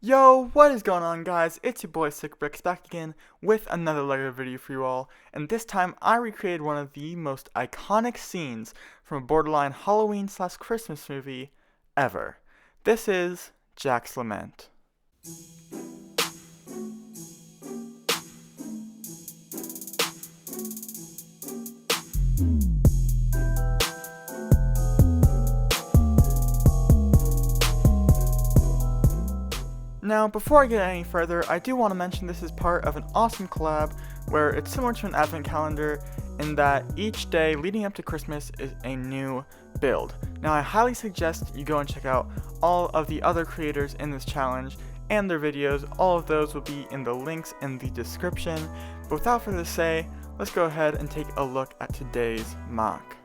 Yo, what is going on, guys? It's your boy SickBricks back again with another LEGO video for you all, and this time I recreated one of the most iconic scenes from a borderline Halloween/Christmas movie ever. This is Jack's Lament. Now, before I get any further, I do want to mention this is part of an awesome collab where it's similar to an advent calendar in that each day leading up to Christmas is a new build. Now, I highly suggest you go and check out all of the other creators in this challenge and their videos. All of those will be in the links in the description. But without further ado, let's go ahead and take a look at today's MOC.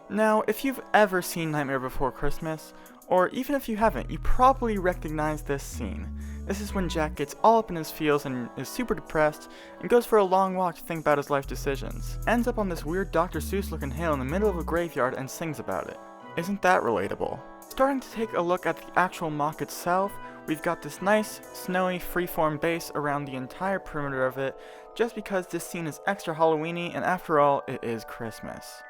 Now, if you've ever seen Nightmare Before Christmas, or even if you haven't, you probably recognize this scene. This is when Jack gets all up in his feels and is super depressed and goes for a long walk to think about his life decisions. Ends up on this weird Dr. Seuss looking hill in the middle of a graveyard and sings about it. Isn't that relatable? Starting to take a look at the actual MOC itself, we've got this nice, snowy, freeform base around the entire perimeter of it, just because this scene is extra Halloweeny and after all, it is Christmas.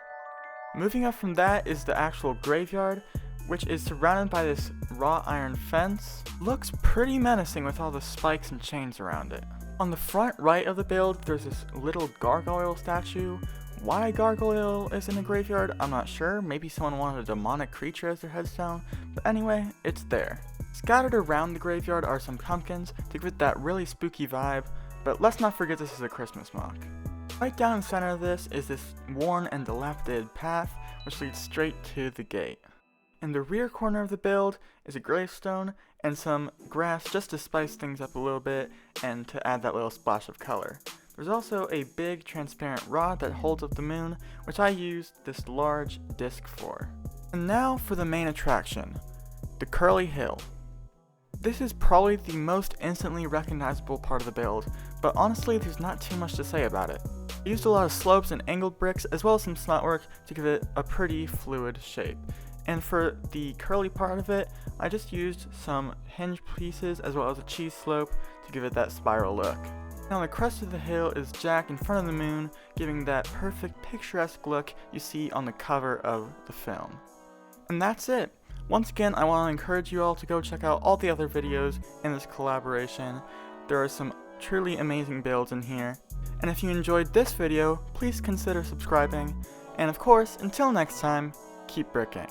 Moving up from that is the actual graveyard, which is surrounded by this wrought iron fence. Looks pretty menacing with all the spikes and chains around it. On the front right of the build, there's this little gargoyle statue. Why a gargoyle is in a graveyard, I'm not sure. Maybe someone wanted a demonic creature as their headstone, but anyway, it's there. Scattered around the graveyard are some pumpkins to give it that really spooky vibe, but let's not forget this is a Christmas MOC. Right down in the center of this is this worn and dilapidated path, which leads straight to the gate. In the rear corner of the build is a gravestone and some grass just to spice things up a little bit and to add that little splash of color. There's also a big transparent rod that holds up the moon, which I used this large disc for. And now for the main attraction, the curly hill. This is probably the most instantly recognizable part of the build, but honestly there's not too much to say about it. I used a lot of slopes and angled bricks as well as some smut work to give it a pretty fluid shape. And for the curly part of it, I just used some hinge pieces as well as a cheese slope to give it that spiral look. Now the crest of the hill is Jack in front of the moon, giving that perfect picturesque look you see on the cover of the film. And that's it. Once again, I want to encourage you all to go check out all the other videos in this collaboration. There are some truly amazing builds in here. And if you enjoyed this video, please consider subscribing. And of course, until next time, keep bricking.